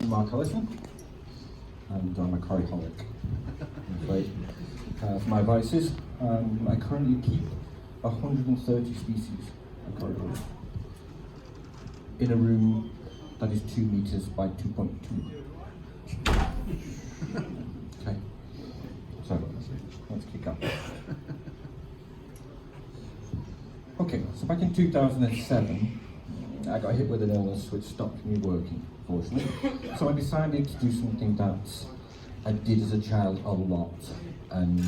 Mark Allison, and I'm a Coryholic. For my vices, I currently keep 130 species of Corydoras in a room that is 2 meters by 2.2. Okay, so let's kick off. Okay, so back in 2007, I got hit with an illness which stopped me working, fortunately. So I decided to do something that I did as a child a lot, and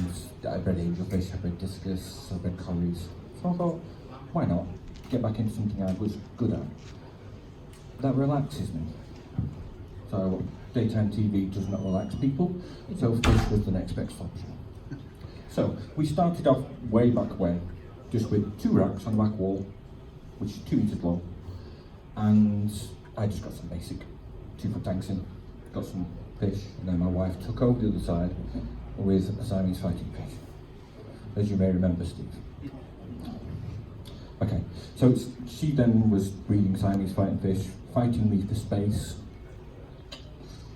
I bred angelfish, I bred discus, I bred Corys. So I thought, why not get back into something I was good at? That relaxes me. So daytime TV does not relax people, so fish was the next best option. So we started off way back when, just with 2 racks on the back wall, which is 2 meters long, and I just got some basic 2-foot tanks in, got some fish, and then my wife took over the other side with a Siamese fighting fish, as you may remember, Steve. Okay, so she then was breeding Siamese fighting fish, fighting me for space.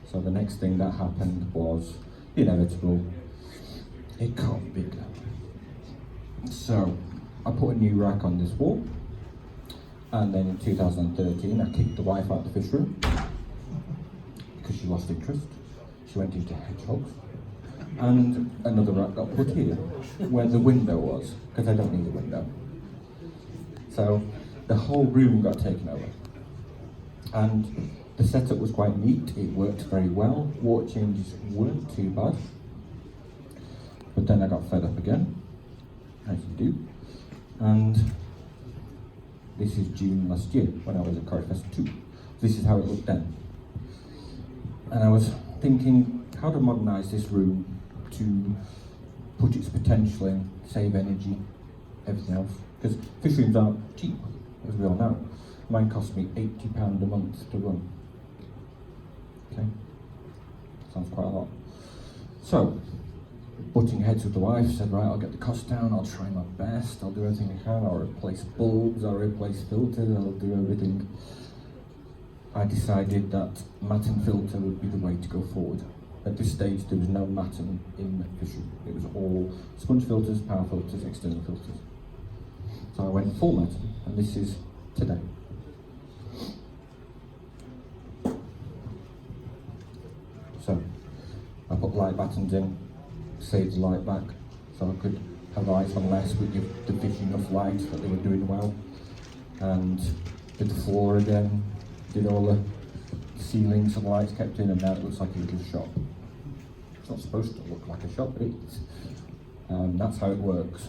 So the next thing that happened was inevitable. It got bigger. So I put a new rack on this wall, and then in 2013 I kicked the wife out of the fish room because she lost interest. She went into hedgehogs, and another rack got put here where the window was, because I don't need a window. So the whole room got taken over, and the setup was quite neat. It worked very well. Water changes weren't too bad, but then I got fed up again, as you do, and this is June last year when I was at Coryfest 2. This is how it looked then. And I was thinking how to modernise this room to put its potential in, save energy, everything else. Because fish rooms aren't cheap, as we all know. Mine cost me £80 a month to run. Okay, sounds quite a lot. So, butting heads with the wife, said, right, I'll get the cost down, I'll try my best, I'll do everything I can, I'll replace bulbs, I'll replace filters, I'll do everything. I decided that mat and filter would be the way to go forward. At this stage, there was no matting in the fish room. It was all sponge filters, power filters, external filters. So I went full matting, and this is today. So I put light battens in, saved the light back, so I could have lights on less, but give the fish enough light that they were doing well. And did the floor again, did all the ceilings and lights kept in, and now it looks like a little shop. It's not supposed to look like a shop, but it is. That's how it works.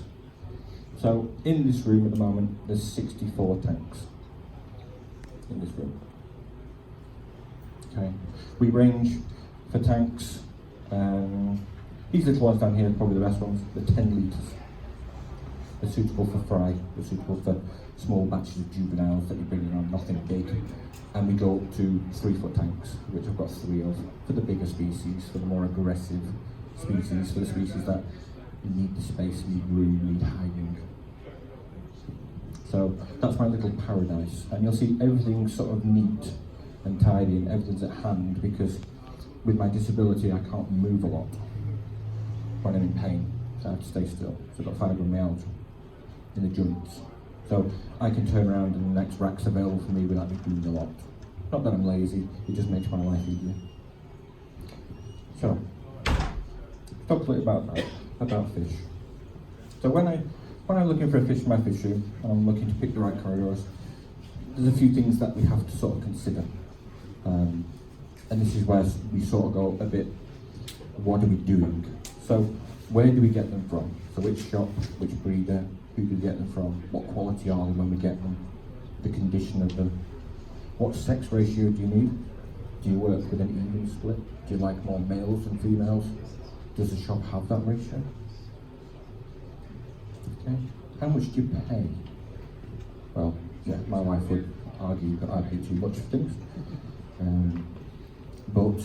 So in this room at the moment, there's 64 tanks in this room. Okay, we range for tanks. These little ones down here are probably the best ones. They're 10 litres. They're suitable for fry. They're suitable for small batches of juveniles that you're bringing on, nothing big. And we go up to 3-foot tanks, which I've got 3 of, for the bigger species, for the more aggressive species, for the species that need the space, need room, need hiding. So that's my little paradise. And you'll see everything's sort of neat and tidy, and everything's at hand, because with my disability I can't move a lot when I'm in pain, so I have to stay still. So I've got fibromyalgia in the joints. So I can turn around and the next rack's available for me without me doing a lot. Not that I'm lazy, it just makes my life easier. So, talk a little about fish. So when I'm looking for a fish in my fish room, and I'm looking to pick the right Corydoras, there's a few things that we have to sort of consider. And this is where we sort of go a bit, what are we doing? So where do we get them from? So which shop, which breeder, who do we get them from? What quality are they when we get them? The condition of them. What sex ratio do you need? Do you work with an even split? Do you like more males than females? Does the shop have that ratio? Okay. How much do you pay? Well, yeah, my wife would argue that I pay too much for things. But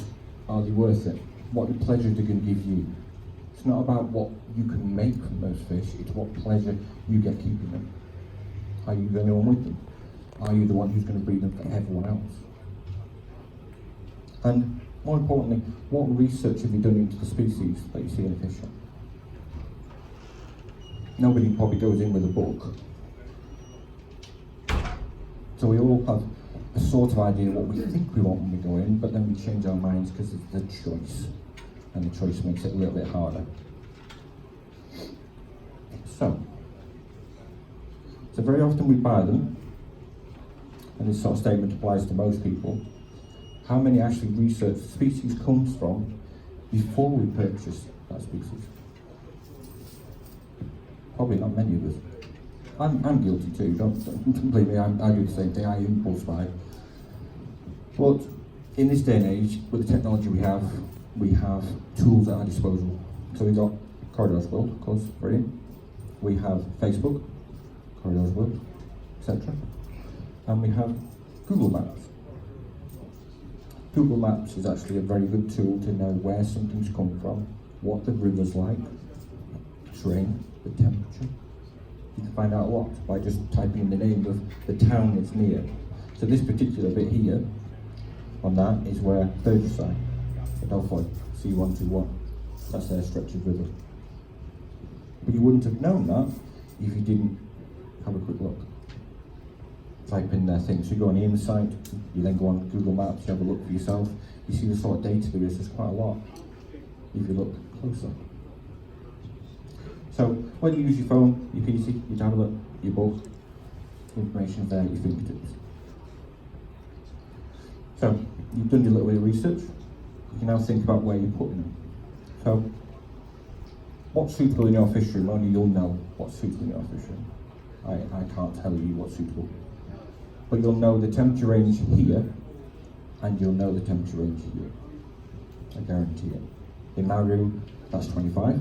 are they worth it? What pleasure are they going to give you? It's not about what you can make from those fish, it's what pleasure you get keeping them. Are you the only one with them? Are you the one who's going to breed them for everyone else? And more importantly, what research have you done into the species that you see in a fish shop? Nobody probably goes in with a book. So we all have a sort of idea what we think we want when we go in, but then we change our minds because it's the choice, and the choice makes it a little bit harder. So very often we buy them, and this sort of statement applies to most people. How many actually research the species comes from before we purchase that species? Probably not many of us. I'm guilty too, don't believe me, I do the same thing, I impulse buy. But in this day and age, with the technology we have tools at our disposal. So we've got Corydoras World, of course, brilliant. We have Facebook, Corydoras World, etc. And we have Google Maps. Google Maps is actually a very good tool to know where something's come from, what the river's like, terrain, the temperature. You can find out a lot by just typing in the name of the town it's near. So this particular bit here, on that, is where Burgeside, Adelphi, C121, that's their stretch of river. But you wouldn't have known that if you didn't have a quick look. Type in their thing. So you go on the insight, you then go on Google Maps, you have a look for yourself, you see the sort of data there is, there's quite a lot if you look closer. So when you use your phone, your PC, your tablet, your book, information's there at your fingertips. So you've done your little bit of research, you can now think about where you're putting them. So what's suitable in your fish room? Only you'll know what's suitable in your fish room. I can't tell you what's suitable. But you'll know the temperature range here, and you'll know the temperature range here. I guarantee it. In my room, that's 25,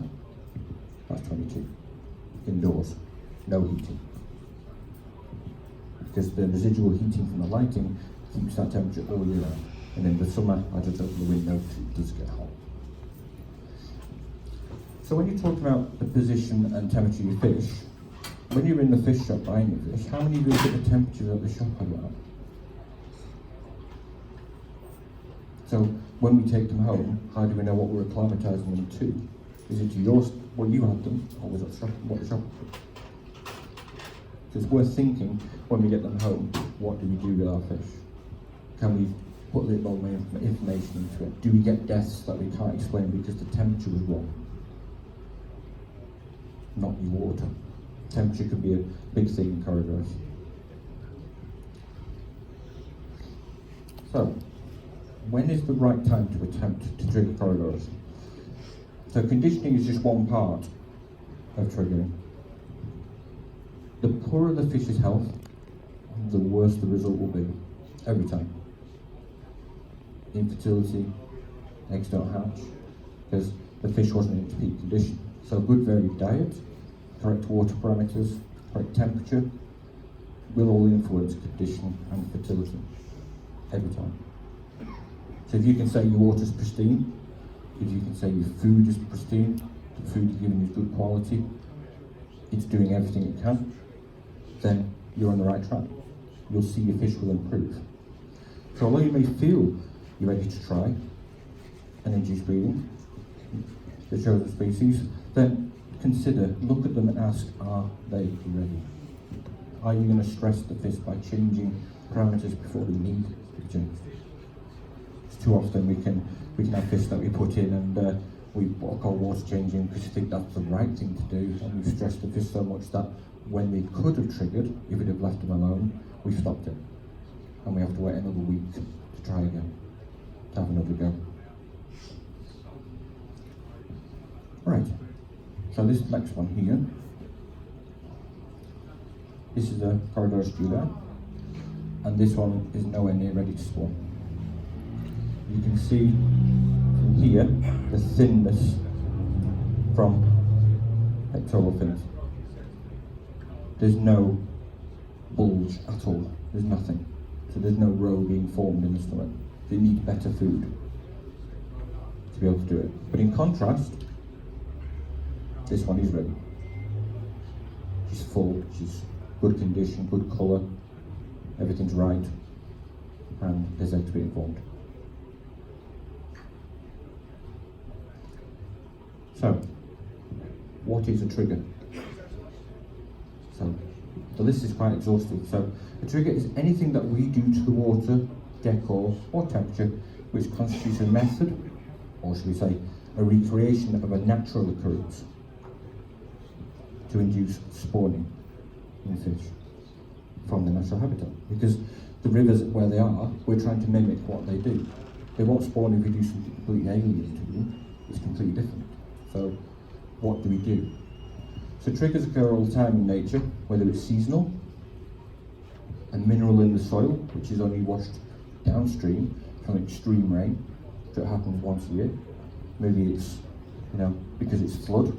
that's 22. Indoors, no heating. Because the residual heating from the lighting keeps that temperature all year round. And in the summer, I just open the window because it does get hot. So when you talk about the position and temperature of your fish, when you're in the fish shop buying your fish, how many of you look at the temperatures at the shop are you at? So when we take them home, how do we know what we're acclimatising them to? Is it to yours, what you had them, or was it what the shop did? So it's worth thinking when we get them home, what do we do with our fish? Can we put a little more information into it? Do we get deaths that we can't explain because the temperature was wrong? Not your water. Temperature could be a big thing in Corydoras. So, when is the right time to attempt to trigger Corydoras? So conditioning is just one part of triggering. The poorer the fish's health, the worse the result will be, every time. Infertility, eggs don't hatch, because the fish wasn't in its peak condition. So good varied diet, correct water parameters, correct temperature, will all influence condition and fertility, every time. So if you can say your water's pristine, if you can say your food is pristine, the food you're giving is good quality, it's doing everything it can, then you're on the right track. You'll see your fish will improve. So although you may feel you're ready to try an induced breeding, the chosen species, then consider, look at them and ask, are they ready? Are you going to stress the fish by changing parameters before they need to be changed? It's too often we can have fish that we put in and we what I call water changing because you think that's the right thing to do, and we've stressed the fish so much that when they could have triggered, if we'd have left them alone, we've stopped it. And we have to wait another week to try again, to have another go. Right, so this next one here, this is a Corydoras Julia, and this one is nowhere near ready to spawn. You can see from here the thinness from pectoral fins. There's no bulge at all, there's nothing. So there's no row being formed in the stomach. They need better food to be able to do it. But in contrast, this one is ready. She's full, she's good condition, good colour, everything's right, and there's eggs being formed. So, what is a trigger? So, the list is quite exhaustive. So, a trigger is anything that we do to the water, decor, or temperature which constitutes a method, or should we say, a recreation of a natural occurrence to induce spawning in fish from the natural habitat. Because the rivers where they are, we're trying to mimic what they do. They won't spawn if we do something completely alien to them. It's completely different. So what do we do? So triggers occur all the time in nature, whether it's seasonal, a mineral in the soil, which is only washed downstream from extreme rain, so it happens once a year. Maybe it's, because it's flood,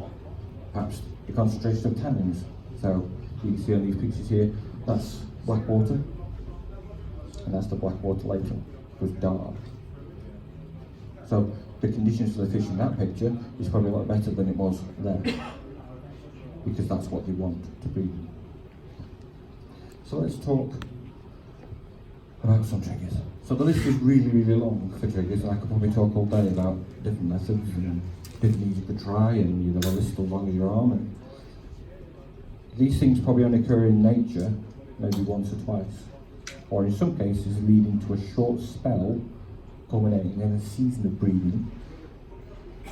perhaps the concentration of tannins. So you can see on these pictures here, that's black water, and that's the black water later. It was dark. So the conditions for the fish in that picture is probably a lot better than it was there, because that's what they want to breed. So let's talk about some triggers. So the list is really, really long for triggers, and I could probably talk all day about different methods and different things you could try, and you'd have a list as long as your arm. And these things probably only occur in nature maybe once or twice, or in some cases leading to a short spell culminating in a season of breeding.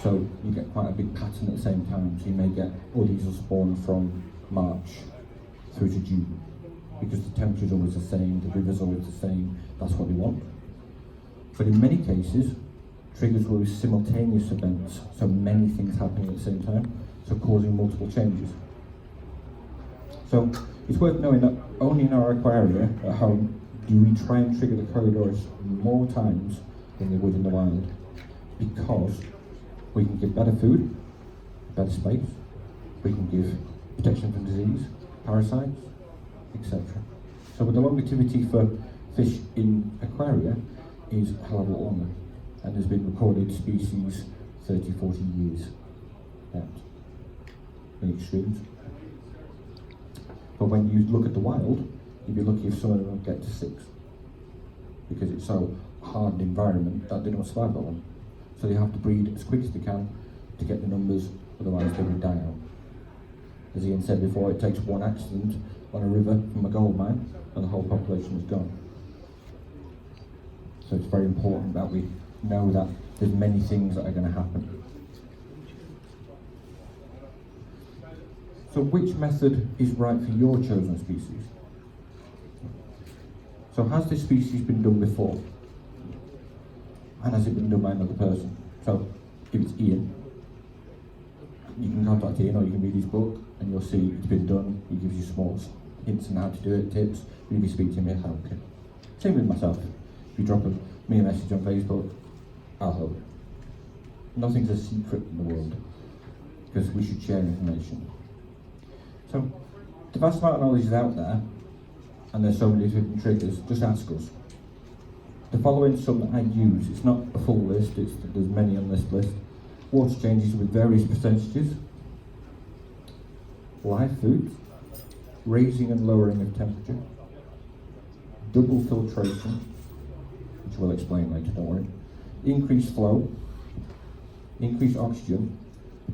So you get quite a big pattern at the same time. So you may get uddies will spawn from March through to June, because the temperature's always the same, the river's always the same, that's what they want. But in many cases, triggers were simultaneous events, so many things happening at the same time, so causing multiple changes. So it's worth knowing that only in our aquaria at home do we try and trigger the Corydoras more times than they would in the wild, because we can give better food, better space, we can give protection from disease, parasites, etc. So the longevity for fish in aquaria is a hell of a lot longer, and there's been recorded species 30, 40 years out in extremes. But when you look at the wild, you'd be lucky if some of them get to 6, because it's so hard an environment that they don't survive that long. So they have to breed as quick as they can to get the numbers, otherwise they will die out. As Ian said before, it takes one accident on a river from a gold mine and the whole population is gone. So it's very important that we know that there's many things that are going to happen. So which method is right for your chosen species? So has this species been done before? And has it been done by another person? So if it's Ian, you can contact Ian, or you can read his book and you'll see it's been done. He gives you small hints on how to do it, tips. If you speak to him, he'll help you. Same with myself. If you drop me a message on Facebook, I'll help you. Nothing's a secret in the world, because we should share information. So the vast amount of knowledge is out there, and there's so many different triggers. Just ask us. The following some that I use. It's not a full list, there's many on this list. Water changes with various percentages, live food, raising and lowering of temperature, double filtration, which we'll explain later, don't worry, increased flow, increased oxygen,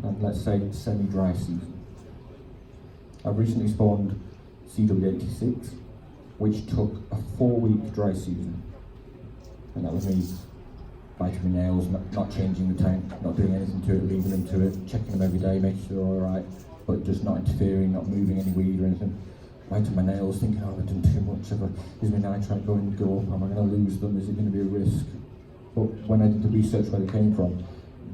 and let's say semi-dry season. I've recently spawned CW86, which took a 4-week dry season. And that was me biting my nails, not changing the tank, not doing anything to it, leaving them to it, checking them every day, making sure they're alright, but just not interfering, not moving any weed or anything. Biting my nails, thinking, oh, I've done too much, is my nitrate going to go up, am I going to lose them, is it going to be a risk? But when I did the research where they came from,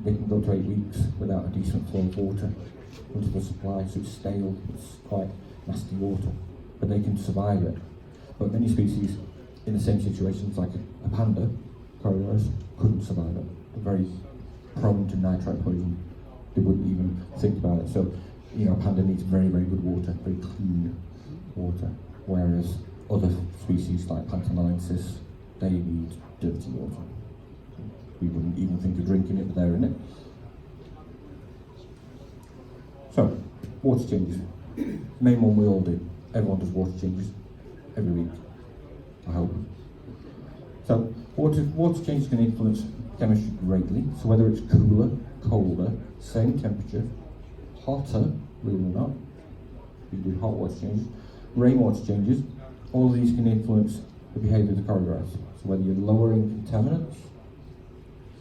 they can go to 8 weeks without a decent flow of water into the supply, so it's stale, it's quite nasty water, but they can survive it. But many species in the same situations, like a panda, Corydoras, couldn't survive it. They're very prone to nitrate poison. They wouldn't even think about it. So, a panda needs very, very good water, very clean water, whereas other species like Plantanelensis, they need dirty water. We wouldn't even think of drinking it, but they're in it. So, water changes. Main one we all do. Everyone does water changes every week, I hope. So, water changes can influence chemistry greatly. So whether it's cooler, colder, same temperature, hotter, believe it or not, you do hot water changes, rainwater changes, all of these can influence the behaviour of the Corydoras. So whether you're lowering contaminants,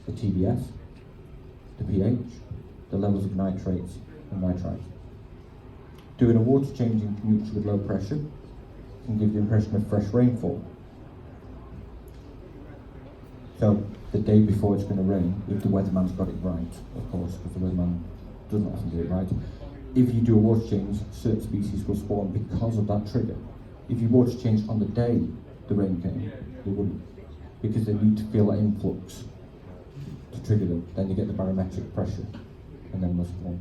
the TBS, the pH, the levels of nitrates and nitrites. Doing a water change in conjunction with low pressure can give the impression of fresh rainfall. So the day before it's going to rain, if the weatherman's got it right, of course, because the weatherman doesn't often get it right, if you do a water change, certain species will spawn because of that trigger. If you water change on the day the rain came, they wouldn't, because they need to feel that influx to trigger them. Then you get the barometric pressure, and then they'll spawn.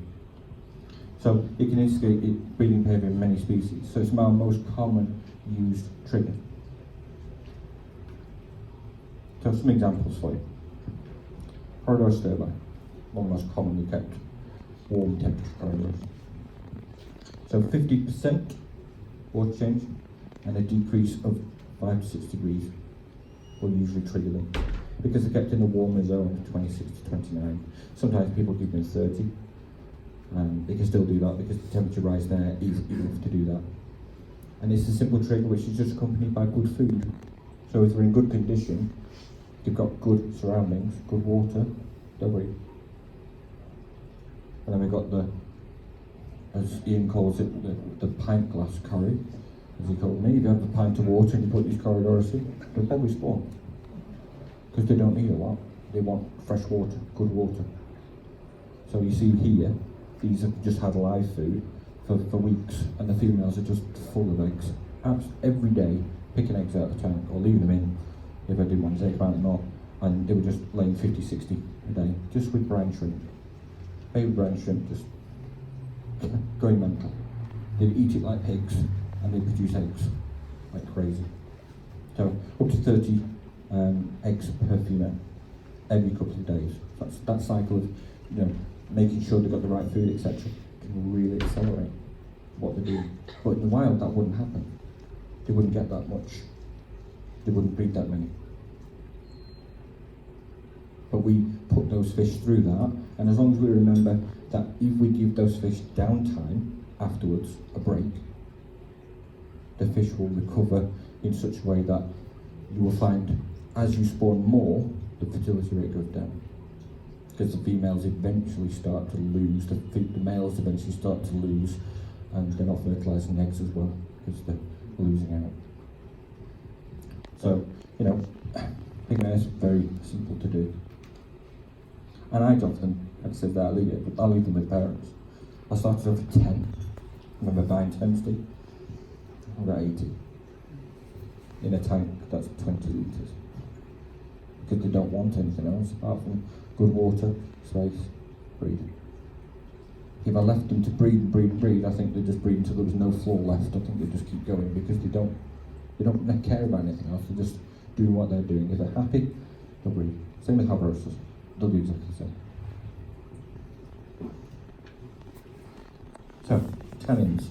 So it can instigate breeding behaviour in many species. So it's our most common used trigger. So some examples for you. Corydoras sterli, one of the most commonly kept warm temperature corridors. So 50% water change and a decrease of 5 to 6 degrees will usually trigger them, because they're kept in the warmer zone of 26 to 29. Sometimes people keep them in 30. They can still do that because the temperature rise there is enough to do that. And it's a simple trigger which is just accompanied by good food. So if they're in good condition, they've got good surroundings, good water, don't worry. And then we've got the, as Ian calls it, the pint glass Cory, as he called me. If you have a pint of water and you put these Corydoras in, they'll probably spawn. Because they don't need a lot. They want fresh water, good water. So you see here, these have just had live food for weeks, and the females are just full of eggs. Every day, picking eggs out of the tank, or leaving them in, if I didn't want to take them out or not, and they were just laying 50, 60 a day, just with brine shrimp. Baby brine shrimp, just going mental. They eat it like pigs, and they produce eggs like crazy. So up to 30 eggs per female every couple of days. That's that cycle of, making sure they've got the right food, etc., can really accelerate what they're doing. But in the wild, that wouldn't happen. They wouldn't get that much. They wouldn't breed that many. But we put those fish through that, and as long as we remember that if we give those fish downtime afterwards, a break, the fish will recover in such a way that you will find as you spawn more, the fertility rate goes down. Because the females eventually start to lose, the males eventually start to lose, and they're not fertilising eggs as well, because they're losing out. So, pig mares, very simple to do. And I'd often, I'd say that I'll leave them with parents. I started off at 10, I remember buying 10 stick, I got 80. In a tank, that's 20 litres. Because they don't want anything else apart from good water, space, breed. If I left them to breed, I think they'd just breed until there was no floor left. I think they'd just keep going because they don't care about anything else. They're just doing what they're doing. If they're happy, they'll breed. Same with Corydoras, they'll do exactly the same. So, tannins.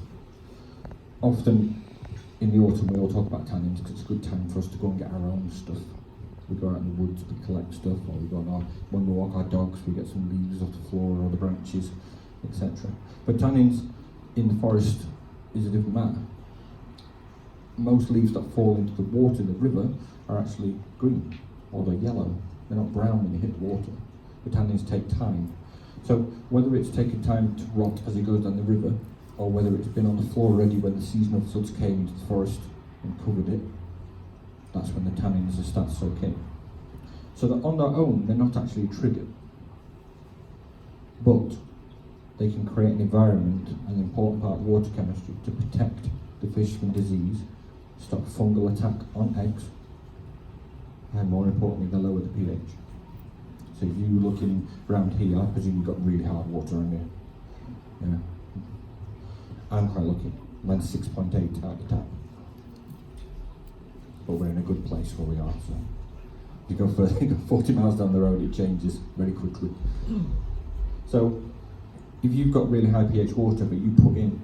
Often in the autumn we all talk about tannins because it's a good time for us to go and get our own stuff. We go out in the woods, we collect stuff, or when we walk our dogs, we get some leaves off the floor or the branches, etc. But tannins in the forest is a different matter. Most leaves that fall into the water in the river are actually green, or they're yellow. They're not brown when they hit the water. The tannins take time. So whether it's taken time to rot as it goes down the river, or whether it's been on the floor already when the seasonal floods came into the forest and covered it, that's when the tannins start to soak in. So that on their own, they're not actually triggered. But they can create an environment, an important part of water chemistry, to protect the fish from disease, stop fungal attack on eggs, and more importantly, they lower the pH. So if you're looking around here, I presume you've got really hard water on here. Yeah. I'm quite lucky. Mine's 6.8 out the tap. But we're in a good place where we are, so if you go further, you go 40 miles down the road, it changes very quickly. So if you've got really high pH water, but you put in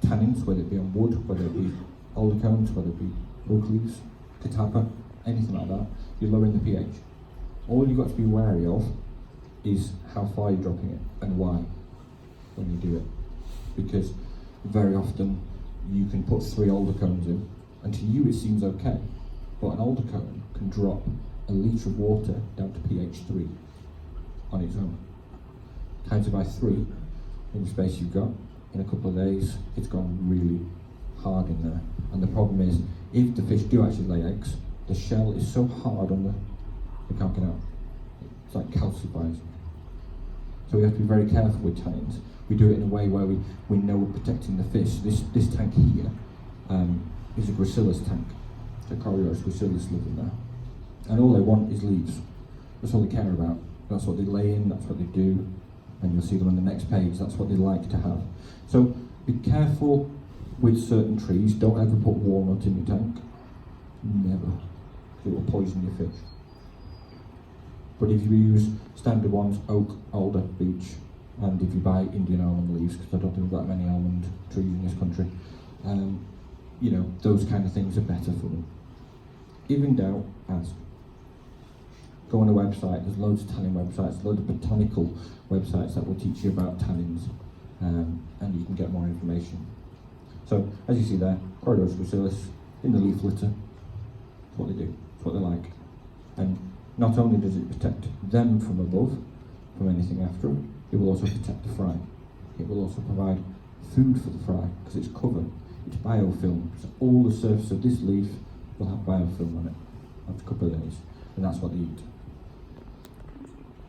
tannins, whether it be on wood, whether it be alder cones, whether it be oak leaves, catappa, anything like that, you're lowering the pH. All you've got to be wary of is how far you're dropping it and why when you do it. Because very often you can put 3 alder cones in, and to you it seems okay, but an alder cone can drop a litre of water down to pH 3 on its own. Times it by 3 in the space you've got. In a couple of days, it's gone really hard in there. And the problem is, if the fish do actually lay eggs, the shell is so hard on they can't get out. It's like calcifies. So we have to be very careful with tannins. We do it in a way where we know we're protecting the fish. This tank here is a gracilis tank. So Corydoras gracilis live in there. And all they want is leaves. That's all they care about. That's what they lay in, that's what they do. And you'll see them on the next page, that's what they like to have. So be careful with certain trees. Don't ever put walnut in your tank. Never. It will poison your fish. But if you use standard ones, oak, alder, beech, and if you buy Indian almond leaves, because I don't think we've got many almond trees in this country, you know, those kind of things are better for them. If in doubt, ask. Go on a website, there's loads of tannin websites, loads of botanical websites that will teach you about tannins, and you can get more information. So, as you see there, Corydoras gracilis in the leaf litter, that's what they do, that's what they like. And not only does it protect them from above, from anything after them, it will also protect the fry. It will also provide food for the fry, because it's cover, it's biofilm. So all the surface of this leaf will have biofilm on it after a couple of days, and that's what they eat.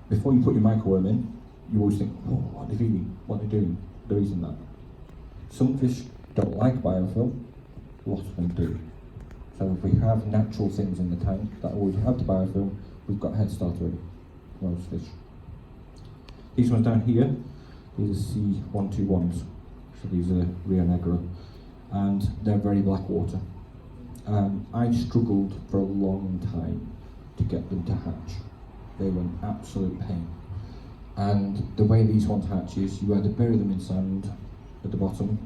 Before you put your microworm in, you always think, oh, what are they feeding? What are they doing? They're eating that. Some fish don't like biofilm, lots of them do. So if we have natural things in the tank that always have the biofilm, we've got a head start already for most fish. These ones down here, these are C121s. So these are Rio Negro, and they're very black water. I struggled for a long time to get them to hatch. They were an absolute pain. And the way these ones hatch is you either bury them in sand at the bottom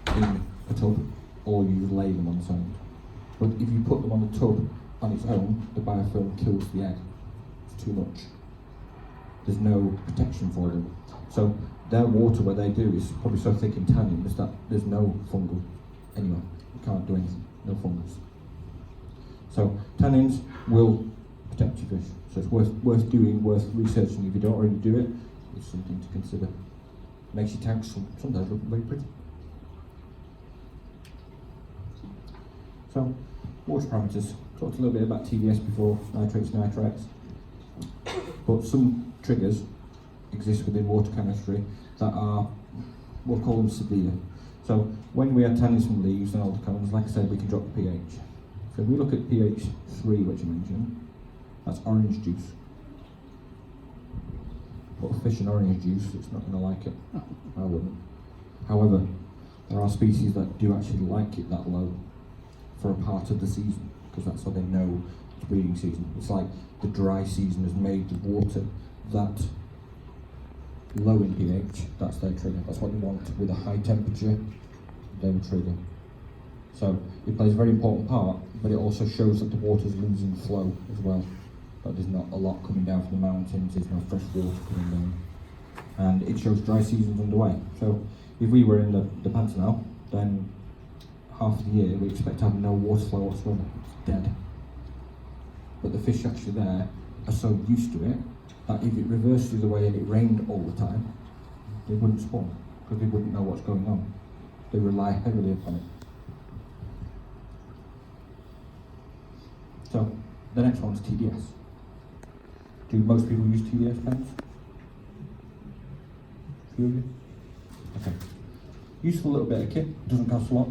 in a tub, or you lay them on sand. But if you put them on the tub on its own, the biofilm kills the egg. It's too much. There's no protection for them. So their water, where they do, is probably so thick in tannins that there's no fungal anywhere. You can't do anything, no fungus. So tannins will protect your fish. So it's worth doing, worth researching. If you don't already do it, it's something to consider. Makes your tanks sometimes look very pretty. So, water parameters. Talked a little bit about TDS before, nitrates, nitrites. But some triggers exist within water chemistry that are, we'll call them severe. So when we add tannins from leaves and alder cones, like I said, we can drop the pH. So if we look at pH 3, which I mentioned, that's orange juice. Put a fish in orange juice, it's not going to like it. I wouldn't. However, there are species that do actually like it that low for a part of the season, because that's how they know it's breeding season. It's like the dry season has made the water that low in pH, that's their trigger. That's what they want. With a high temperature, they will trigger. So it plays a very important part, but it also shows that the water's losing flow as well. That there's not a lot coming down from the mountains, there's no fresh water coming down. And it shows dry seasons underway. So if we were in the Pantanal, then half the year we expect to have no water flow whatsoever. It's dead. But the fish actually there are so used to it that if it reversed the other way and it rained all the time, they wouldn't spawn, because they wouldn't know what's going on. They rely heavily upon it. So the next one's TDS. Do most people use TDS pens? Few of you? Okay. Useful little bit of kit, doesn't cost a lot.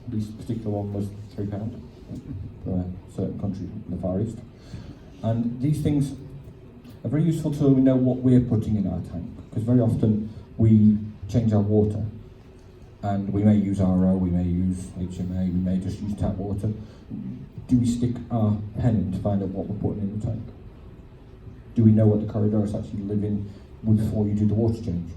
This particular one was £3 for a certain country in the Far East. And these things are very useful to we know what we're putting in our tank, because very often we change our water and we may use RO, we may use HMA, we may just use tap water. Do we stick our pen in to find out what we're putting in the tank? Do we know what the Corydoras actually live in before you do the water change?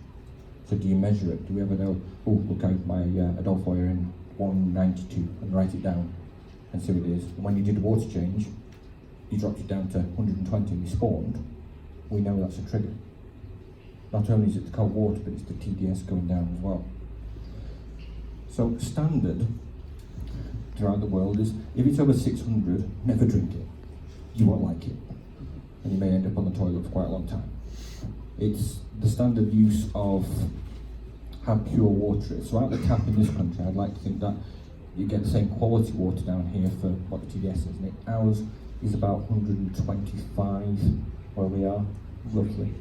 So do you measure it? Do we ever know, oh, look, I have my Adolfo here in 192 and write it down and see what it is. And when you do the water change, you dropped it down to 120 and you spawned, we know that's a trigger. Not only is it the cold water, but it's the TDS going down as well. So standard throughout the world is, if it's over 600, never drink it. You won't like it. And you may end up on the toilet for quite a long time. It's the standard use of how pure water is. So out the tap in this country, I'd like to think that you get the same quality water down here for what the TDS is, and ours is about 125 where we are, roughly.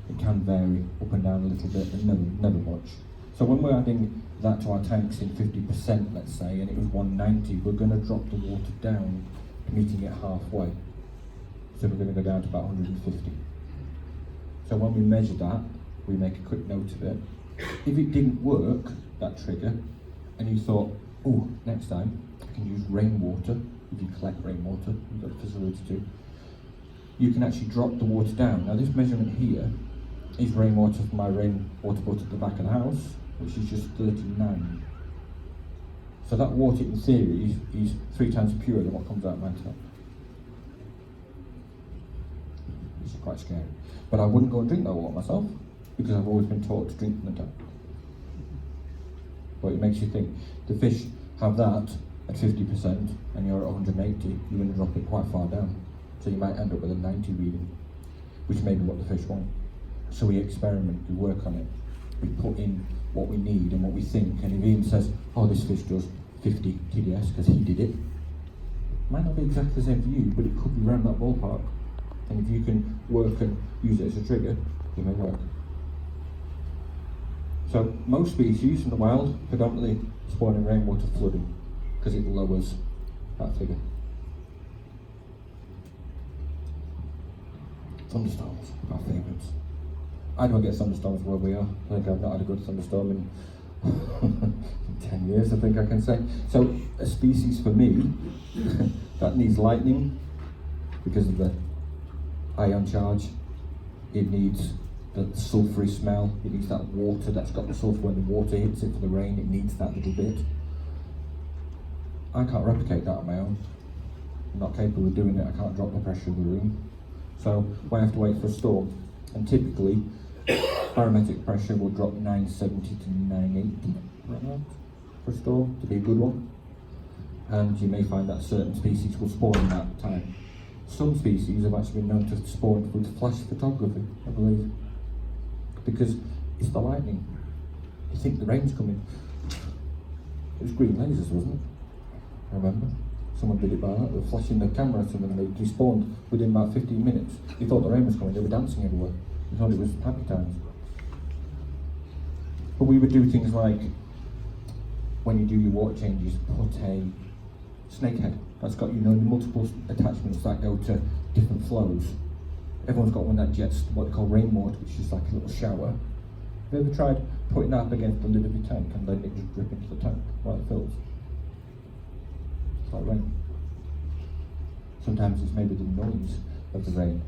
It can vary up and down a little bit, but never much. So when we're adding that to our tanks in 50%, let's say, and it was 190, we're going to drop the water down, meeting it halfway. So we're going to go down to about 150. So when we measure that, we make a quick note of it. If it didn't work, that trigger, and you thought, oh, next time I can use rainwater, if you collect rainwater, you've got the facility to, you can actually drop the water down. Now this measurement here is rainwater from my rainwater butt at the back of the house, which is just 39. So that water in theory is 3 times purer than what comes out of my tap. Which is quite scary. But I wouldn't go and drink that water myself, because I've always been taught to drink from the tap. But it makes you think, the fish have that at 50% and you're at 180, you're going to drop it quite far down. So you might end up with a 90 reading, which may be what the fish want. So we experiment, we work on it. We put in what we need and what we think, and if Ian says, oh, this fish does 50 TDS because he did it, might not be exactly the same for you, but it could be around that ballpark. And if you can work and use it as a trigger, it may work. So most species in the wild predominantly spawn in rainwater flooding because it lowers that figure. Thunderstorms, our favourites. I don't get thunderstorms where we are. I think I've not had a good thunderstorm in 10 years, I think I can say. So a species for me that needs lightning because of the ion charge, it needs the sulphury smell, it needs that water that's got the sulphur when the water hits it for the rain, it needs that little bit. I can't replicate that on my own. I'm not capable of doing it, I can't drop the pressure of the room. So we have to wait for a storm, and typically barometric pressure will drop 970 to 980 right now for a storm to be a good one. And you may find that certain species will spawn in that time. Some species have actually been known to spawn with flash photography, I believe, because it's the lightning. You think the rain's coming. It was green lasers, wasn't it? I remember. Someone did it by that. They were flashing the camera at them and they despawned within about 15 minutes. They thought the rain was coming, they were dancing everywhere. They thought it was happy times. But we would do things like, when you do your water changes, put a snakehead that's got, you know, multiple attachments that go to different flows. Everyone's got one that jets what they call rainwater, which is like a little shower. Have you ever tried putting that up against the lid of your tank and letting it just drip into the tank while it fills? It's like rain. Sometimes it's maybe the noise of the rain.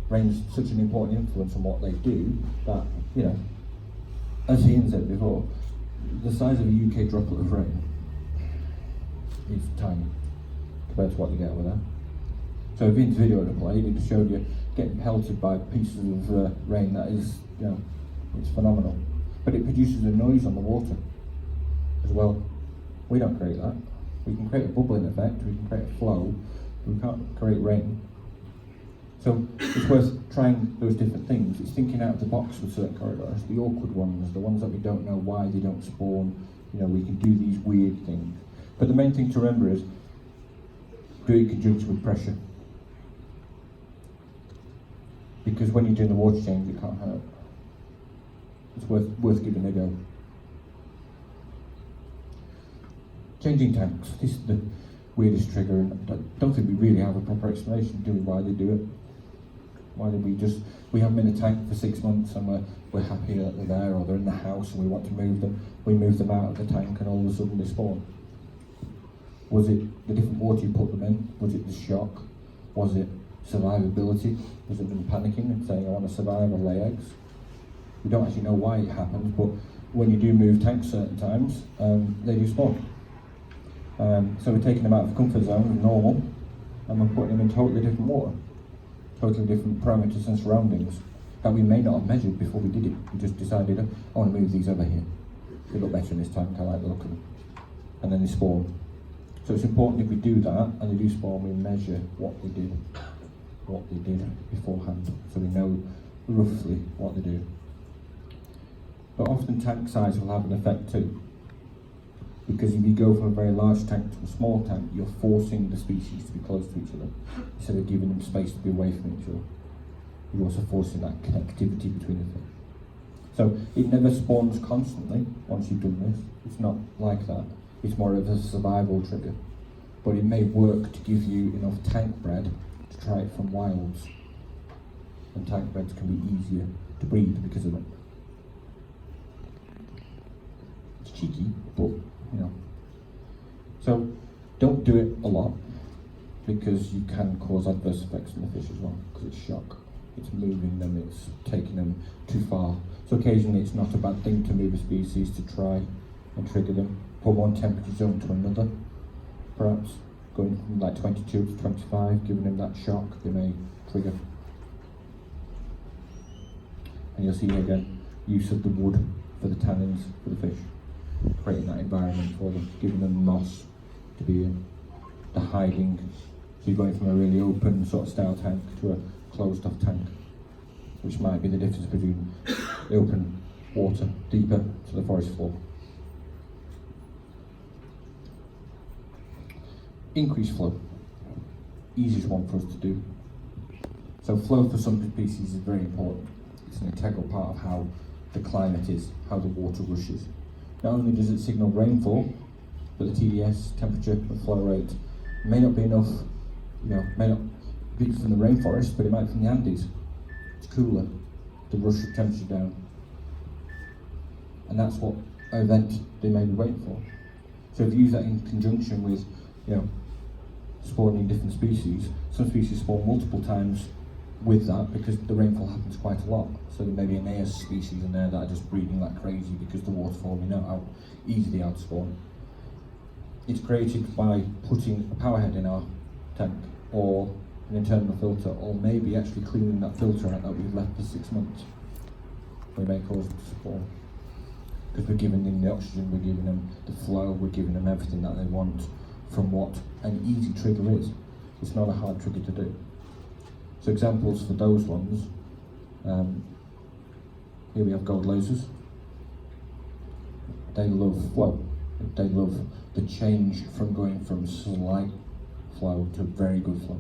Rain's such an important influence on what they do that, you know, as Ian said before, the size of a UK droplet of rain is tiny compared to what you get over there. So if Ian's video had played, it just showed you getting pelted by pieces of rain that is, you know, it's phenomenal. But it produces a noise on the water as well. We don't create that. We can create a bubbling effect, we can create a flow, we can't create rain. So it's worth trying those different things. It's thinking out of the box with certain Corydoras, the awkward ones, the ones that we don't know why they don't spawn. You know, we can do these weird things. But the main thing to remember is, do it in conjunction with pressure. Because when you're doing the water change, it can't hurt. It's worth giving it a go. Changing tanks. This is the weirdest trigger, and I don't think we really have a proper explanation, do we, why they do it? Why do we have them in a tank for 6 months and we're happy that they're there, or they're in the house and we want to move them. We move them out of the tank and all of a sudden they spawn. Was it the different water you put them in? Was it the shock? Was it survivability? Was it them panicking and saying, I want to survive or lay eggs? We don't actually know why it happens, but when you do move tanks certain times, they do spawn. So we're taking them out of comfort zone, normal, and we're putting them in totally different water, totally different parameters and surroundings that we may not have measured before we did it. We just decided, I want to move these over here. They look better in this tank, I like the look of them. And then they spawn. So it's important if we do that, and they do spawn, we measure what they did beforehand, so we know roughly what they do. But often tank size will have an effect too, because if you go from a very large tank to a small tank, you're forcing the species to be close to each other instead of giving them space to be away from each other. You're also forcing that connectivity between the fish. So it never spawns constantly once you've done this. It's not like that. It's more of a survival trigger. But it may work to give you enough tank bred to try it from wilds. And tank breds can be easier to breed because of it. It's cheeky, but So don't do it a lot, because you can cause adverse effects on the fish as well, because it's shock. It's moving them, it's taking them too far. So occasionally it's not a bad thing to move a species to try and trigger them. From one temperature zone to another, perhaps going from like 22 to 25, giving them that shock, they may trigger. And you'll see again, use of the wood for the tannins for the fish, creating that environment for them, giving them moss to be in, the hiding. So you're going from a really open sort of style tank to a closed off tank, which might be the difference between the open water deeper to the forest floor. Increased flow, easiest one for us to do. So flow for some species is very important. It's an integral part of how the climate is, how the water rushes. Not only does it signal rainfall, but the TDS, temperature and flow rate, may not be enough, may not be from the rainforest, but it might be from the Andes. It's cooler, to rush the temperature down. And that's what event they may be waiting for. So if you use that in conjunction with, spawning different species, some species spawn multiple times with that because the rainfall happens quite a lot. So there may be an AS species in there that are just breeding like crazy because the waterfall, we know how easy they are to spawn. It's created by putting a power head in our tank, or an internal filter, or maybe actually cleaning that filter out that we've left for 6 months. We may cause them to spawn. Because we're giving them the oxygen, we're giving them the flow, we're giving them everything that they want from what an easy trigger is. It's not a hard trigger to do. So examples for those ones, here we have gold lasers. They love flow. They love the change from going from slight flow to very good flow.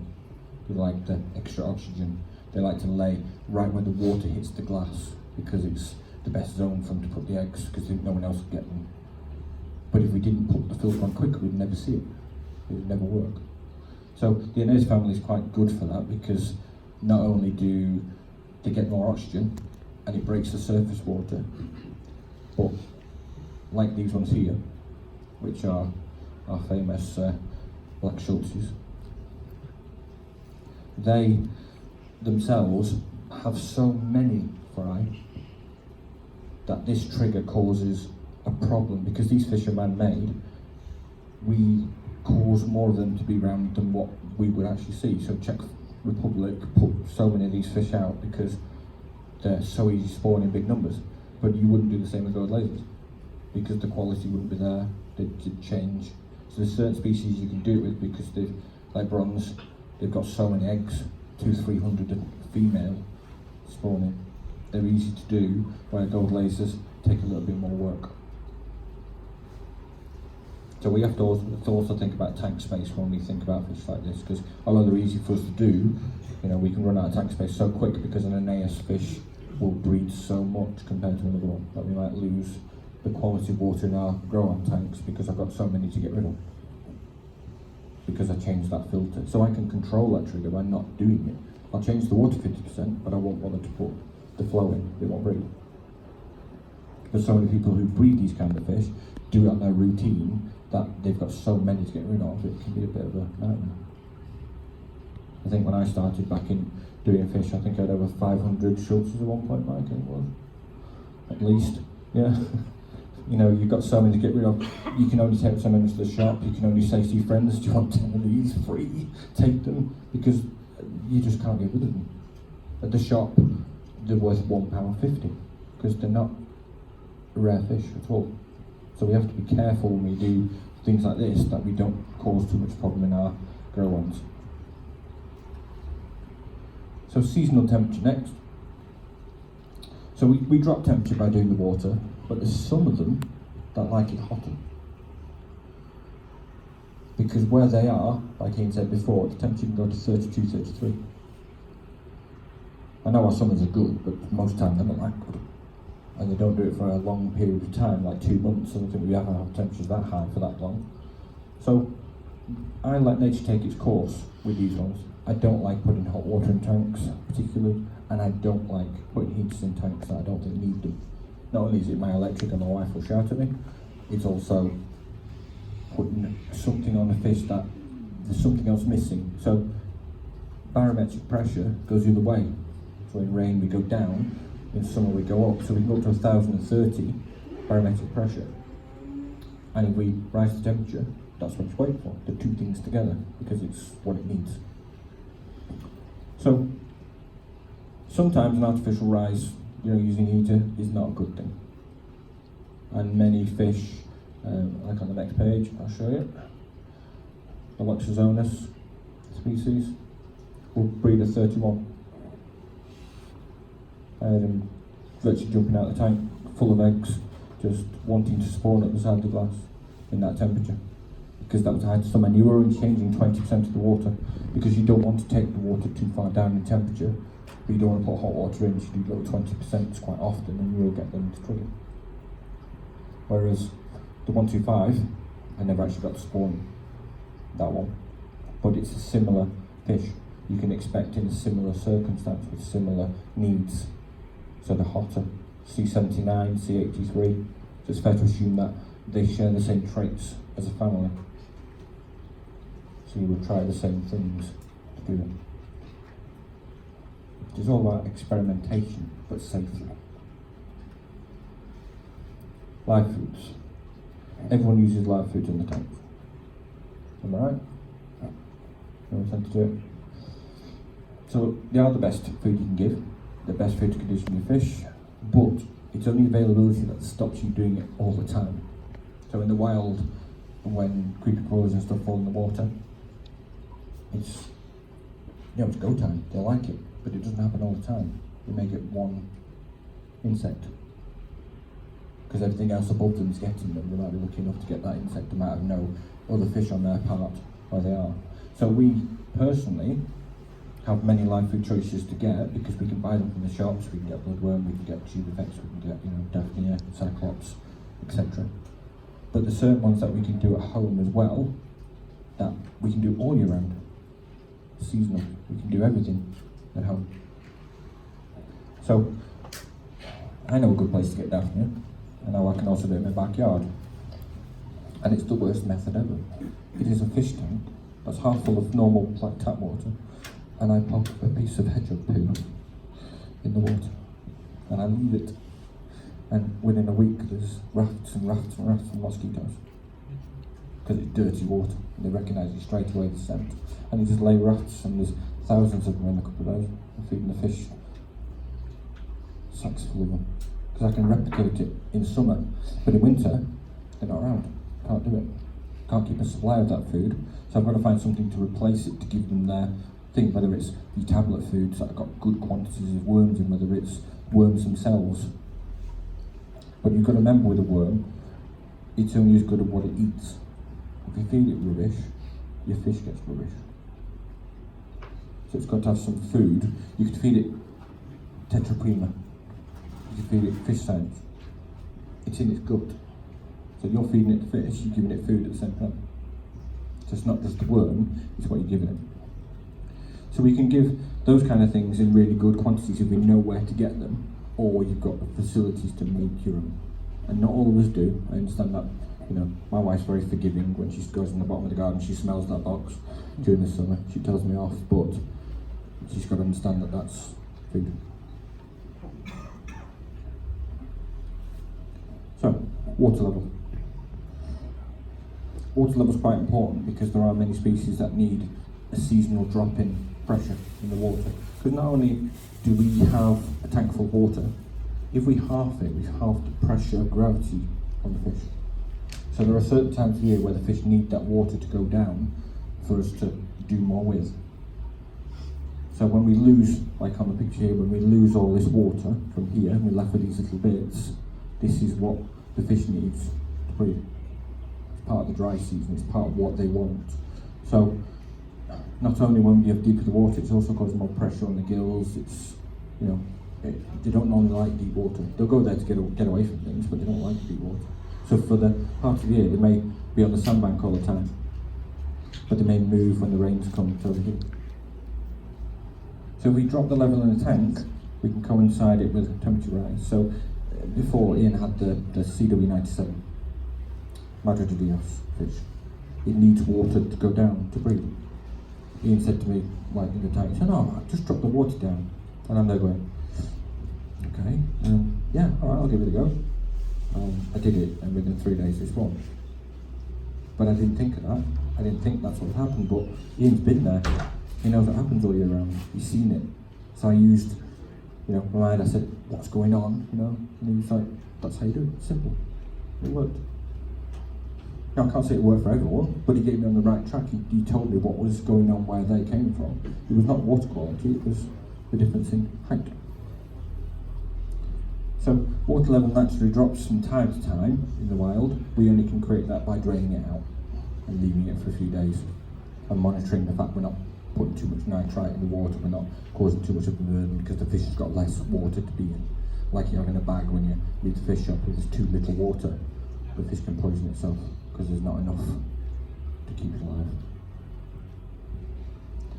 They like the extra oxygen. They like to lay right where the water hits the glass because it's the best zone for them to put the eggs, because no one else would get them. But if we didn't put the filter on quicker, we'd never see it. It would never work. So the Aeneas family is quite good for that, because not only do they get more oxygen and it breaks the surface water, but like these ones here, which are our famous black Schultzes, they themselves have so many fry that this trigger causes a problem. Because these fish are man-made, we cause more of them to be around than what we would actually see. So Czech Republic put so many of these fish out because they're so easy to spawn in big numbers. But you wouldn't do the same with gold lasers, because the quality wouldn't be there, they'd change. So there's certain species you can do it with because they've, like bronze, they've got so many eggs, 200-300 female spawning. They're easy to do, where gold lasers take a little bit more work. So we have to also think about tank space when we think about fish like this, because although they're easy for us to do, we can run out of tank space so quick, because an Aeneas fish will breed so much compared to another one that we might lose the quality of water in our grow-on tanks because I've got so many to get rid of, because I changed that filter. So I can control that trigger by not doing it. I'll change the water 50%, but I won't bother to put the flow in, they won't breed. There's so many people who breed these kind of fish, do it on their routine, that they've got so many to get rid of, it can be a bit of a nightmare. I think when I started back in doing fish, I think I had over 500 Schultzes at one point, Mike, it was. At least, yeah. You know, you've got so many to get rid of. You can only take so many to the shop. You can only say to your friends, do you want 10 of these free? Take them, because you just can't get rid of them. At the shop, they're worth £1.50 because they're not a rare fish at all. So we have to be careful when we do things like this that we don't cause too much problem in our grow ones. So seasonal temperature next. So we drop temperature by doing the water, but there's some of them that like it hotter. Because where they are, like Ian said before, the temperature can go to 32, 33. I know our summers are good, but most of the time they're not that good. And they don't do it for a long period of time, like 2 months. I don't think we ever have temperatures that high for that long. So I let nature take its course with these ones. I don't like putting hot water in tanks, particularly, and I don't like putting heaters in tanks that I don't think need them. Not only is it my electric and my wife will shout at me, it's also putting something on a fish that there's something else missing. So barometric pressure goes the other way. So in rain we go down, in summer we go up. So we can go up to 1,030 barometric pressure. And if we rise the temperature, that's what it's waiting for, the two things together, because it's what it needs. So sometimes an artificial rise, using a heater is not a good thing. And many fish, like on the next page, I'll show you, the Loxosonus species will breed at 31. I had him virtually jumping out of the tank, full of eggs, just wanting to spawn at the side of the glass in that temperature. Because that was I had some manure and changing 20% of the water, because you don't want to take the water too far down in temperature, but you don't want to put hot water in, so you do go 20% quite often and you will get them to trigger. Whereas the 125, I never actually got to spawn that one, but it's a similar fish. You can expect in a similar circumstance with similar needs. So the hotter C79, C83, so it's fair to assume that they share the same traits as a family. So you would try the same things to do it. It's all about experimentation, but safely. Live foods. Everyone uses live foods in the tank. Am I right? No one tends to do it. So they are the best food you can give, the best food to condition your fish, but it's only availability that stops you doing it all the time. So in the wild, when creepy crawlers and stuff fall in the water, it's go time. They like it, but it doesn't happen all the time. You may get one insect, because everything else above them is getting them. They might be lucky enough to get that insect. They might have no other fish on their part where they are. So we personally have many live food choices to get, because we can buy them from the shops. We can get bloodworm, we can get tubifex, we can get Daphnia, Cyclops, etc. But there's certain ones that we can do at home as well, that we can do all year round. Seasonal, we can do everything at home. So I know a good place to get Daphnia, and now I can also do it in my backyard. And it's the worst method ever. It is a fish tank that's half full of normal tap water, and I pop a piece of hedgehog poo in the water, and I leave it. And within a week, there's rafts and rafts and rafts of mosquitoes, because it's dirty water. They recognise you straight away, the scent. And you just lay rafts, and there's thousands of them in a couple of days. I'm feeding the fish sacks full of them, because I can replicate it in summer, but in winter, they're not around. Can't do it. Can't keep a supply of that food, so I've got to find something to replace it, to give them their thing, whether it's the tablet foods that have got good quantities of worms in, whether it's worms themselves. But you've got to remember with a worm, it's only as good at what it eats. If you feed it rubbish, your fish gets rubbish. So it's got to have some food. You could feed it Tetra Prima. You could feed it fish science. It's in its gut. So you're feeding it the fish, you're giving it food at the same time. So it's not just the worm, it's what you're giving it. So we can give those kind of things in really good quantities if we know where to get them, or you've got the facilities to make your own. And not all of us do. I understand that. My wife's very forgiving. When she goes in the bottom of the garden, she smells that box during the summer. She tells me off, but she's got to understand that that's food. So, water level. Water level is quite important because there are many species that need a seasonal drop in pressure in the water. Because not only do we have a tank full of water, if we halve it, we halve the pressure of gravity on the fish. So there are certain times of year where the fish need that water to go down for us to do more with. So when we lose, like on the picture here, when we lose all this water from here, and we're left with these little bits, this is what the fish needs to breathe. It's part of the dry season, it's part of what they want. So not only when we have deeper the water, it's also causing more pressure on the gills. It's, you know, they don't normally like deep water. They'll go there to get away from things, but they don't like deep water. So for the part of the year, they may be on the sandbank all the time, but they may move when the rains come to over here. So if we drop the level in the tank, we can coincide it with temperature rise. So before, Ian had the CW97, Madre de Dios fish. It needs water to go down to breathe. Ian said to me, like in the tank, he said, "No, just drop the water down." And I'm there going, okay, yeah, all right, I'll give it a go. I did it, and within 3 days it's gone. But I didn't think of that. I didn't think that's what happened, but Ian's been there. He knows what happens all year round. He's seen it. So I used, my mind, I said, "What's going on?" And he was like, "That's how you do it, simple." It worked. Now I can't say it worked for everyone, but he gave me on the right track. He told me what was going on, where they came from. It was not water quality, it was the difference in height. So water level naturally drops from time to time in the wild. We only can create that by draining it out and leaving it for a few days and monitoring the fact we're not putting too much nitrite in the water, we're not causing too much of a burden because the fish has got less water to be in. Like you have in a bag when you leave the fish up, if there's too little water, the fish can poison itself because there's not enough to keep it alive.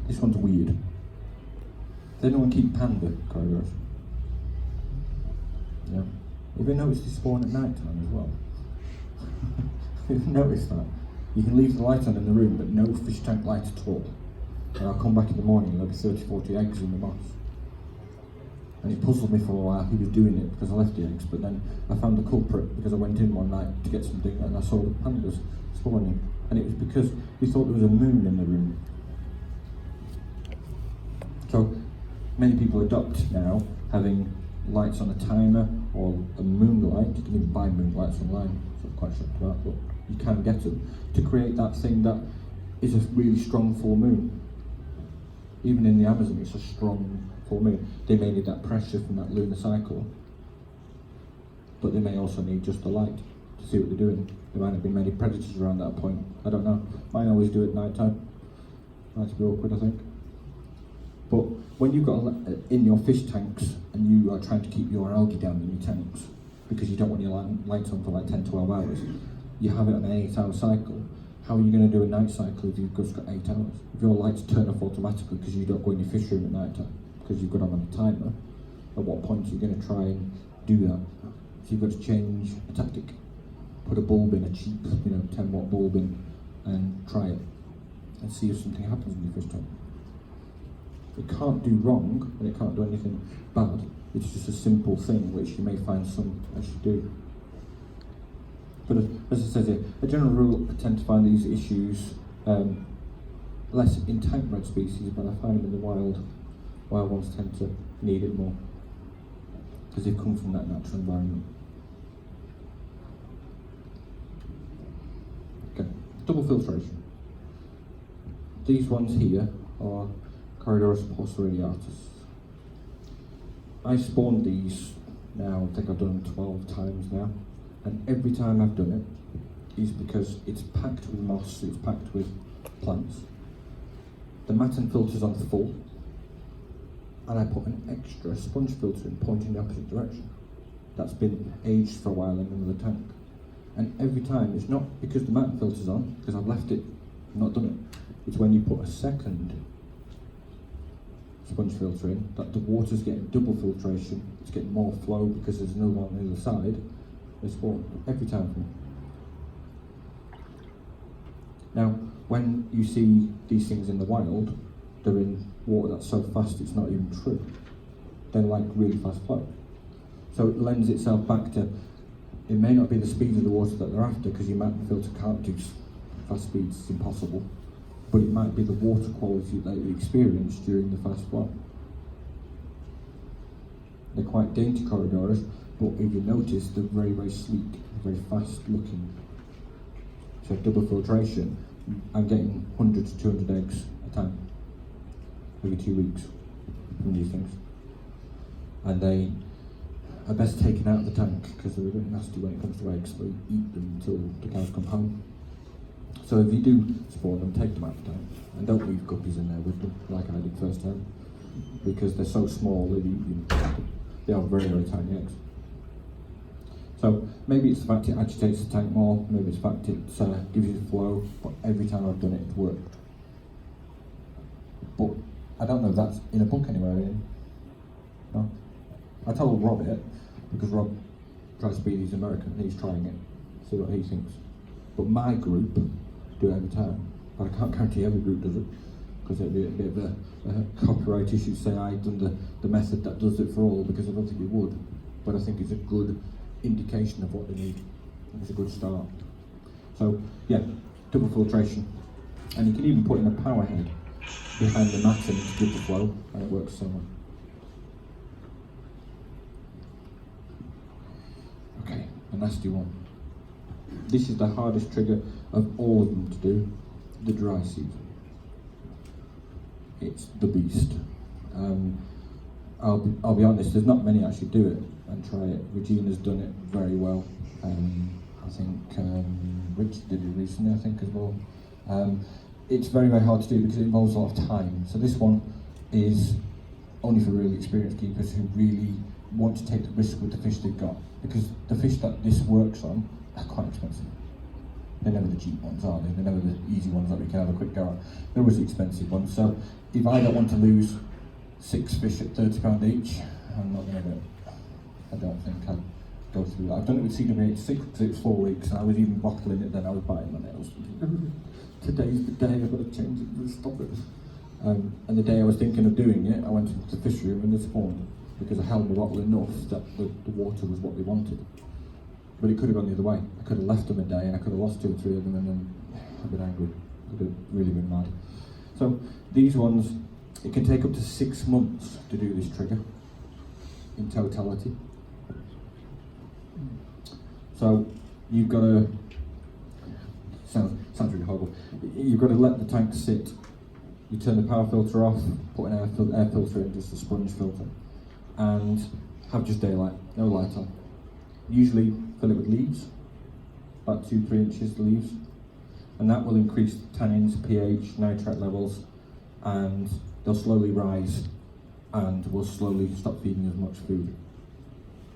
This one's weird. Does anyone keep panda Corydoras? Yeah. Have you noticed they spawn at night time as well? You've noticed that? You can leave the light on in the room, but no fish tank light at all. And I'll come back in the morning and there'll be 30, 40 eggs in the moss. And it puzzled me for a while who was doing it because I left the eggs, but then I found the culprit because I went in one night to get something and I saw the pandas spawning. And it was because we thought there was a moon in the room. So many people adopt now having lights on a timer or a moonlight. You can even buy moonlights online, so I'm quite shocked about, but you can get them to create that thing that is a really strong full moon. Even in the Amazon, it's a strong full moon. They may need that pressure from that lunar cycle, but they may also need just the light to see what they're doing. There might not be many predators around that point. I don't know. Mine always do it at night time. Might be awkward, I think. But when you've got in your fish tanks and you are trying to keep your algae down in your tanks because you don't want your lights on for like 10, 12 hours, you have it on an 8-hour cycle. How are you going to do a night cycle if you've just got 8 hours? If your lights turn off automatically because you don't go in your fish room at night time because you've got them on a timer, at what point are you going to try and do that? So you've got to change a tactic. Put a bulb in, a cheap 10 watt bulb in, and try it and see if something happens in your fish tank. It can't do wrong and it can't do anything bad. It's just a simple thing which you may find some actually do. But as it says here, a general rule, I tend to find these issues less in tank-bred species, but I find them in the wild. Wild ones tend to need it more because they've come from that natural environment. Okay, double filtration. These ones here are Corydoras porceriatus. I spawned these now, I think I've done them 12 times now, and every time I've done it is because it's packed with moss, it's packed with plants. The matin filter's on full, and I put an extra sponge filter in pointing the opposite direction. That's been aged for a while in another tank. And every time, it's not because the matin filter's on, because I've left it, I've not done it. It's when you put a second sponge filter in, that the water's getting double filtration, it's getting more flow because there's no one on the other side. It's spawned every time for me. Now, when you see these things in the wild, they're in water that's so fast it's not even true. They're like really fast flow. So it lends itself back to It may not be the speed of the water that they're after, because your mountain filter can't do fast speeds, it's impossible. But it might be the water quality that you experience during the fast flow. They're quite dainty Corydoras, but if you notice, they're very, very sleek, very fast looking. So double filtration, I'm getting 100 to 200 eggs a time, every 2 weeks from these things. And they are best taken out of the tank because they're a bit nasty when it comes to eggs. They eat them until the cows come home. So if you do spawn them, take them out of the tank. And don't leave guppies in there with them, like I did first time. Because they're so small, they are very, very tiny eggs. So maybe it's the fact it agitates the tank more, maybe it's the fact it gives you the flow, but every time I've done it, it's worked. But I don't know if that's in a book anywhere, no? I told Rob it, because Rob tries to be these American and he's trying it, see what he thinks. But my group do it every time, but I can't guarantee every group does it, because it'd be a bit of a copyright issue to say I've done the method that does it for all, because I don't think it would. But I think it's a good indication of what they need. It's a good start. So yeah, double filtration. And you can even put in a power head behind the matting to give the flow, and it works so well. Okay, a nasty one. This is the hardest trigger of all of them to do, the dry season. It's the beast. I'll be honest, there's not many actually do it and try it. Regina's done it very well. I think Rich did it recently, I think, as well. It's very, very hard to do because it involves a lot of time. So this one is only for really experienced keepers who really want to take the risk with the fish they've got. Because the fish that this works on are quite expensive. They're never the cheap ones, are they? They're never the easy ones that we can have a quick go at. They're always the expensive ones. So if I don't want to lose 6 fish at £30 each, I'm not going to do it. I don't think I'd go through that. I've done it with CW86 because it was 4 weeks and I was even bottling it then. I was biting my nails. Today's the day, I've got to change it, to stop it. And the day I was thinking of doing it, I went into the fish room and they spawned because I held the bottle enough that the water was what they wanted. But it could have gone the other way. I could have left them a day and I could have lost 2 or 3 of them and then I'd been angry. I'd have really been mad. So these ones, it can take up to 6 months to do this trigger in totality. So you've got to, sounds really horrible, you've got to let the tank sit. You turn the power filter off, put an air filter in, just a sponge filter, and have just daylight, no light on. Usually fill it with leaves, about 2-3 inches of leaves, and that will increase tannins, pH, nitrate levels, and they'll slowly rise and we'll slowly stop feeding as much food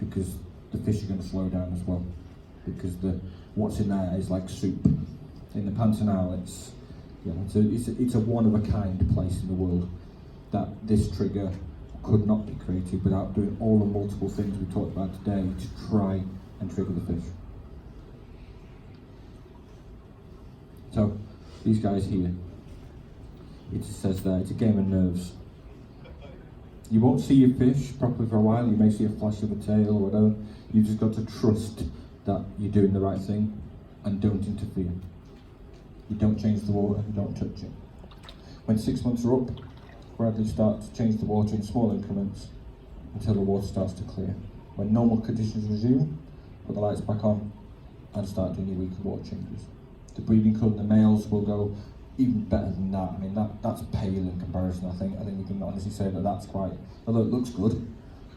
because the fish are going to slow down as well, because what's in there is like soup. In the Pantanal, it's a one-of-a-kind place in the world that this trigger could not be created without doing all the multiple things we talked about today to try and trigger the fish. So, these guys here, it says there, it's a game of nerves. You won't see your fish properly for a while, you may see a flash of a tail or whatever. You've just got to trust that you're doing the right thing and don't interfere. You don't change the water, you don't touch it. When 6 months are up, gradually start to change the water in small increments until the water starts to clear. When normal conditions resume, put the lights back on and start doing your weekly water changes. The breeding colour in the males will go even better than that. I mean, that's pale in comparison, I think. I think we can honestly say that that's quite, although it looks good,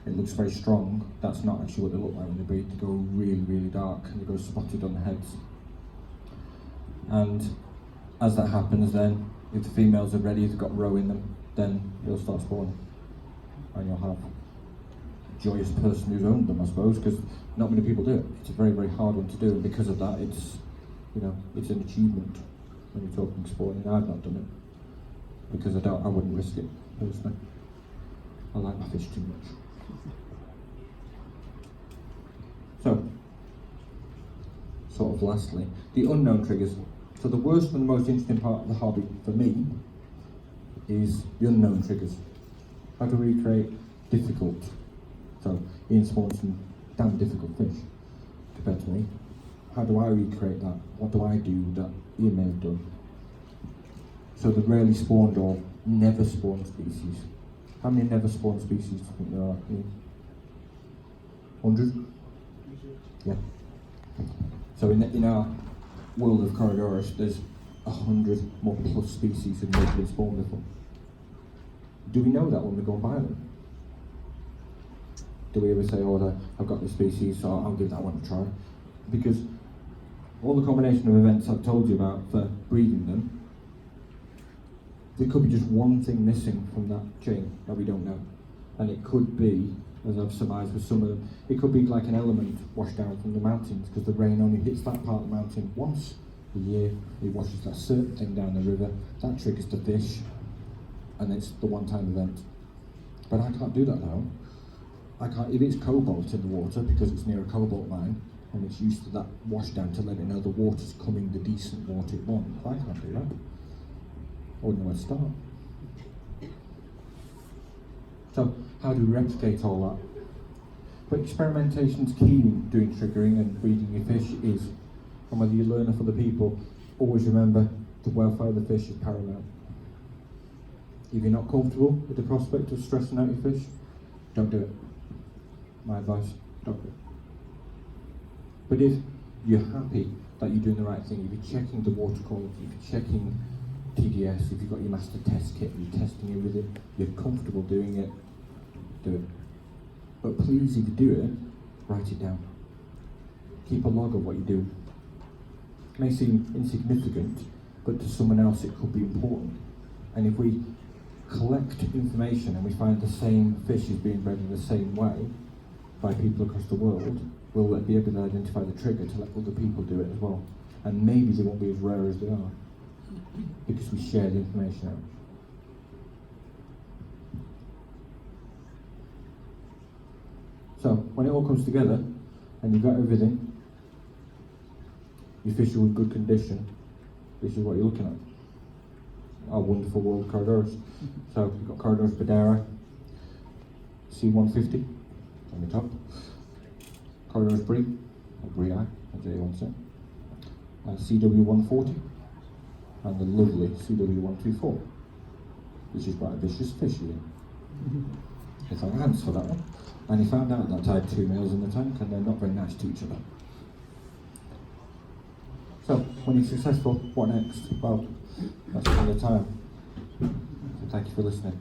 it looks very strong, that's not actually what they look like when they breed. They go really, really dark and they go spotted on the heads. And as that happens then, if the females are ready, if they've got roe in them, then they'll start spawning. And you'll have a joyous person who's owned them, I suppose, because not many people do it. It's a very, very hard one to do, and because of that, it's an achievement when you're talking spawning. I've not done it because I wouldn't risk it personally. I like my fish too much. So, sort of lastly, the unknown triggers. So the worst and the most interesting part of the hobby for me is the unknown triggers. How to recreate difficult. So Ian spawns some damn difficult fish to compared to me. How do I recreate that? What do I do that Ian may have done? So the rarely spawned or never spawned species. How many never spawned species do you think there are? 100? Yeah. So in our world of Corydoras, there's 100 more plus species than never been spawned before. Do we know that when we go and buy them? Do we ever say, oh, I've got this species, so I'll give that one a try? Because all the combination of events I've told you about for breeding them, there could be just one thing missing from that chain that we don't know. And it could be, as I've surmised with some of them, it could be like an element washed down from the mountains, because the rain only hits that part of the mountain once a year. It washes that certain thing down the river, that triggers the fish, and it's the one-time event. But I can't do that now. I can't, if it's cobalt in the water because it's near a cobalt mine and it's used to that washdown to let it know the water's coming the decent water it wants, I can't do that. I wouldn't know where to start. So how do we replicate all that? But experimentation's key in doing triggering and breeding your fish is, and whether you learn off other people, always remember the welfare of the fish is paramount. If you're not comfortable with the prospect of stressing out your fish, don't do it. My advice, don't do it. But if you're happy that you're doing the right thing, if you're checking the water quality, if you're checking TDS, if you've got your master test kit and you're testing everything, you're comfortable doing it, do it. But please, if you do it, write it down. Keep a log of what you do. It may seem insignificant, but to someone else it could be important. And if we collect information and we find the same fish is being bred in the same way by people across the world, we'll be able to identify the trigger to let other people do it as well. And maybe they won't be as rare as they are, because we share the information out. So, when it all comes together, and you've got everything, your fish are in good condition, this is what you're looking at. Our wonderful world of Corydoras. So, we've got Corydoras Badera, C150 on the top, Corydoras Brie, or Brie, as they want to say, CW140, and the lovely CW124, which is quite a vicious fish, really. He thought, thanks for that one. And he found out that I had 2 males in the tank and they're not very nice to each other. So, when you're successful, what next? Well, that's all the time. So thank you for listening.